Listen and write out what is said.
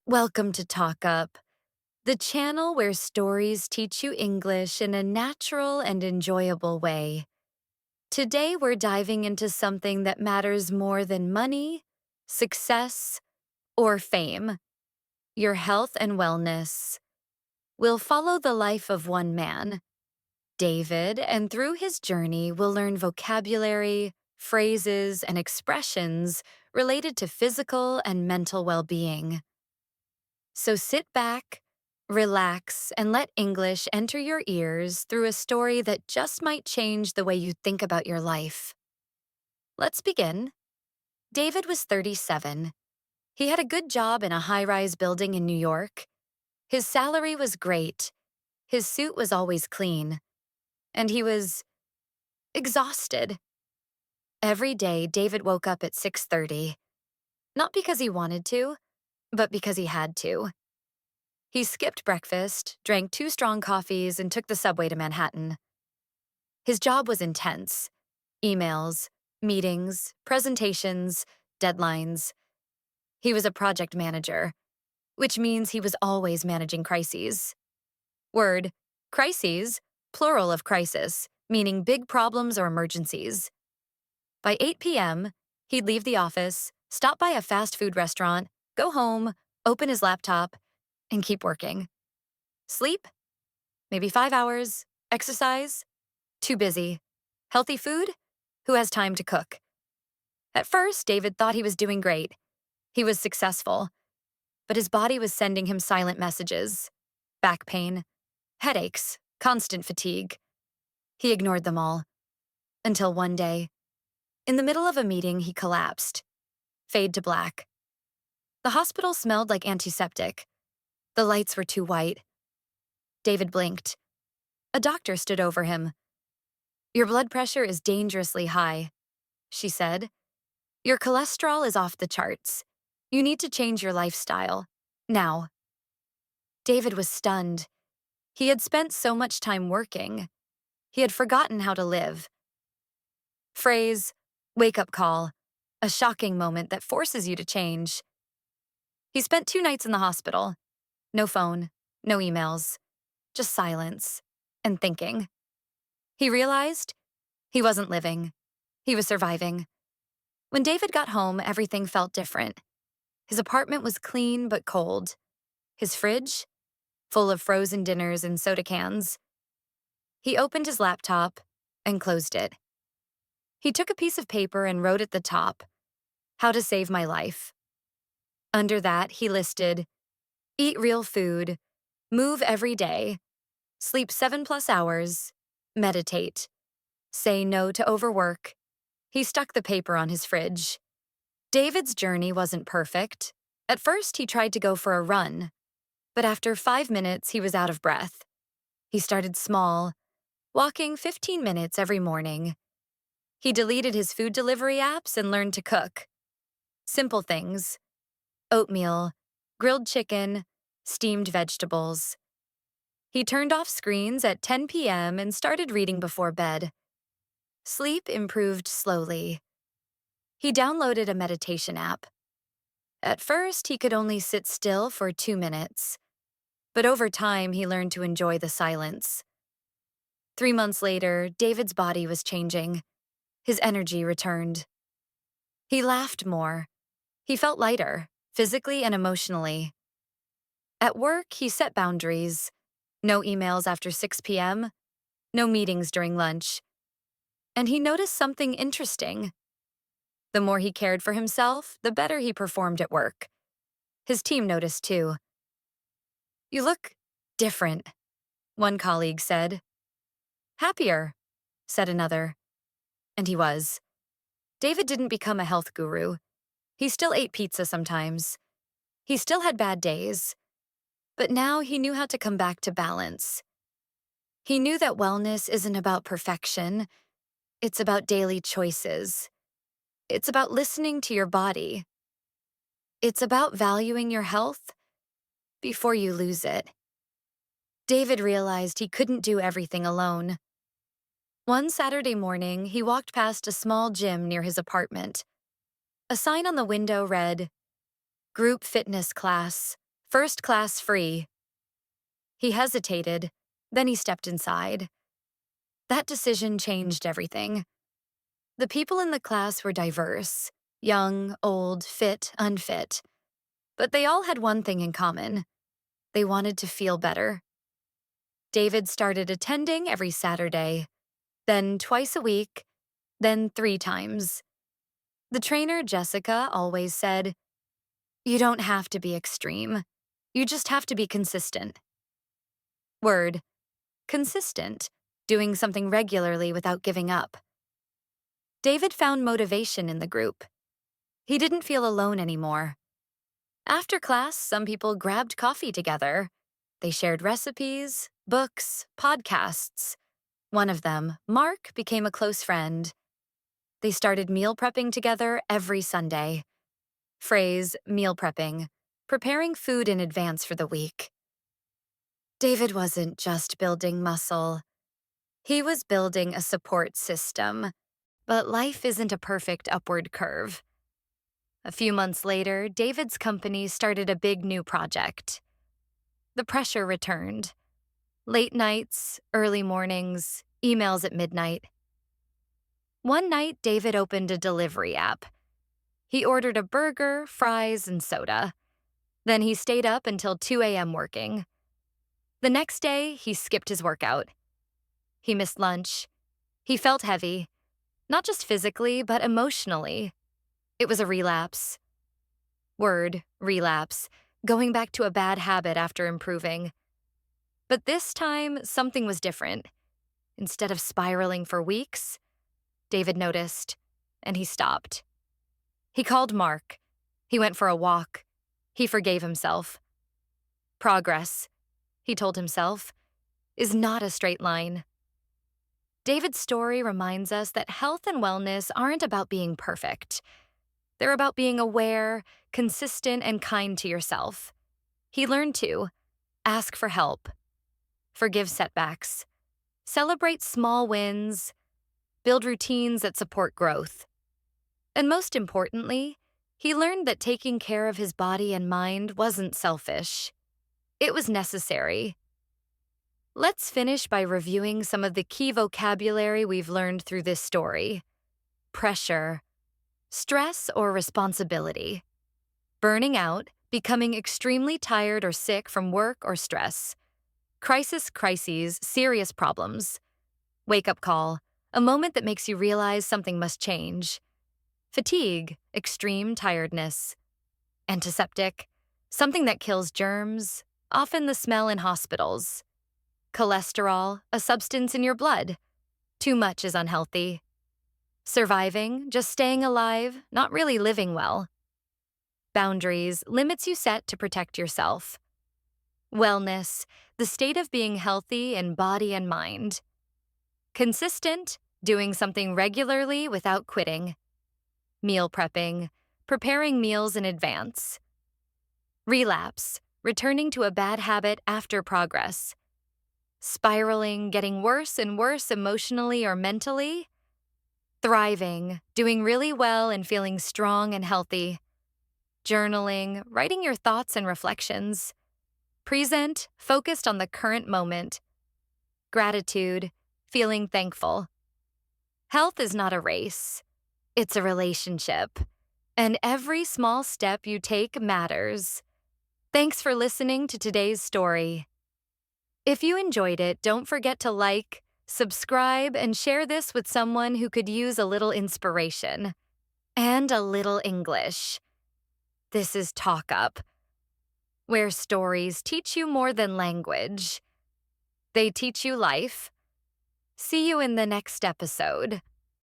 Welcome to TalkUp, the channel where stories teach you English in a natural and enjoyable way. Today, we're diving into something that matters more than money, success, or fame: your health and wellness. We'll follow the life of one man, David, and through his journey, we'll learn vocabulary, phrases, and expressions related to physical and mental well-being. So sit back, relax, and let English enter your ears through a story that just might change the way you think about your life. Let's begin. David was 37. He had a good job in a high-rise building in New York. His salary was great. His suit was always clean. And he was exhausted. Every day, David woke up at 6:30. Not because he wanted to, but because he had to. He skipped breakfast, drank 2 strong coffees, and took the subway to Manhattan. His job was intense: emails, meetings, presentations, deadlines. He was a project manager, which means he was always managing crises. Word, crises, plural of crisis, meaning big problems or emergencies. By 8 p.m., he'd leave the office, stop by a fast food restaurant, go home, open his laptop, and keep working. Sleep? Maybe 5 hours. Exercise? Too busy. Healthy food? Who has time to cook? At first, David thought he was doing great. He was successful. But his body was sending him silent messages: back pain, headaches, constant fatigue. He ignored them all. Until one day, in the middle of a meeting, he collapsed. Fade to black. The hospital smelled like antiseptic. The lights were too white. David blinked. A doctor stood over him. "Your blood pressure is dangerously high," she said. "Your cholesterol is off the charts. You need to change your lifestyle. Now." David was stunned. He had spent so much time working. He had forgotten how to live. Phrase, wake-up call, a shocking moment that forces you to change. He spent 2 nights in the hospital. No phone, no emails, just silence and thinking. He realized he wasn't living. He was surviving. When David got home, everything felt different. His apartment was clean but cold. His fridge, full of frozen dinners and soda cans. He opened his laptop and closed it. He took a piece of paper and wrote at the top, "How to save my life." Under that, he listed: eat real food, move every day, sleep 7+ hours, meditate, say no to overwork. He stuck the paper on his fridge. David's journey wasn't perfect. At first, he tried to go for a run, but after 5 minutes, he was out of breath. He started small, walking 15 minutes every morning. He deleted his food delivery apps and learned to cook. Simple things: oatmeal, grilled chicken, steamed vegetables. He turned off screens at 10 p.m. and started reading before bed. Sleep improved slowly. He downloaded a meditation app. At first, he could only sit still for 2 minutes, but over time, he learned to enjoy the silence. 3 months later, David's body was changing. His energy returned. He laughed more. He felt lighter, physically and emotionally. At work, he set boundaries: no emails after 6 p.m., no meetings during lunch. And he noticed something interesting. The more he cared for himself, the better he performed at work. His team noticed too. "You look different," one colleague said. "Happier," said another. And he was. David didn't become a health guru. He still ate pizza sometimes. He still had bad days. But now he knew how to come back to balance. He knew that wellness isn't about perfection. It's about daily choices. It's about listening to your body. It's about valuing your health before you lose it. David realized he couldn't do everything alone. One Saturday morning, he walked past a small gym near his apartment. A sign on the window read, "Group Fitness Class, First class free. He hesitated, then he stepped inside. That decision changed everything. The people in the class were diverse, young, old, fit, unfit. But they all had one thing in common. They wanted to feel better. David started attending every Saturday, then twice a week, then 3 times. The trainer, Jessica, always said, "You don't have to be extreme. You just have to be consistent." Word, consistent, doing something regularly without giving up. David found motivation in the group. He didn't feel alone anymore. After class, some people grabbed coffee together. They shared recipes, books, podcasts. One of them, Mark, became a close friend. They started meal prepping together every Sunday. Phrase, meal prepping, preparing food in advance for the week. David wasn't just building muscle. He was building a support system. But life isn't a perfect upward curve. A few months later, David's company started a big new project. The pressure returned. Late nights, early mornings, emails at midnight. One night, David opened a delivery app. He ordered a burger, fries, and soda. Then he stayed up until 2 a.m. working. The next day, he skipped his workout. He missed lunch. He felt heavy, not just physically, but emotionally. It was a relapse. Word, relapse, going back to a bad habit after improving. But this time, something was different. Instead of spiraling for weeks, David noticed, and he stopped. He called Mark. He went for a walk. He forgave himself. Progress, he told himself, is not a straight line. David's story reminds us that health and wellness aren't about being perfect. They're about being aware, consistent, and kind to yourself. He learned to ask for help, forgive setbacks, celebrate small wins, build routines that support growth. And most importantly, he learned that taking care of his body and mind wasn't selfish. It was necessary. Let's finish by reviewing some of the key vocabulary we've learned through this story. Pressure, stress or responsibility. Burning out, becoming extremely tired or sick from work or stress. Crises, serious problems. Wake-up call, a moment that makes you realize something must change. Fatigue, extreme tiredness. Antiseptic, something that kills germs, often the smell in hospitals. Cholesterol, a substance in your blood. Too much is unhealthy. Surviving, just staying alive, not really living well. Boundaries, limits you set to protect yourself. Wellness, the state of being healthy in body and mind. Consistent, doing something regularly without quitting. Meal prepping, preparing meals in advance. Relapse, returning to a bad habit after progress. Spiraling, getting worse and worse emotionally or mentally. Thriving, doing really well and feeling strong and healthy. Journaling, writing your thoughts and reflections. Present, focused on the current moment. Gratitude, feeling thankful. Health is not a race. It's a relationship. And every small step you take matters. Thanks for listening to today's story. If you enjoyed it, don't forget to like, subscribe, and share this with someone who could use a little inspiration and a little English. This is TalkUp, where stories teach you more than language. They teach you life. See you in the next episode.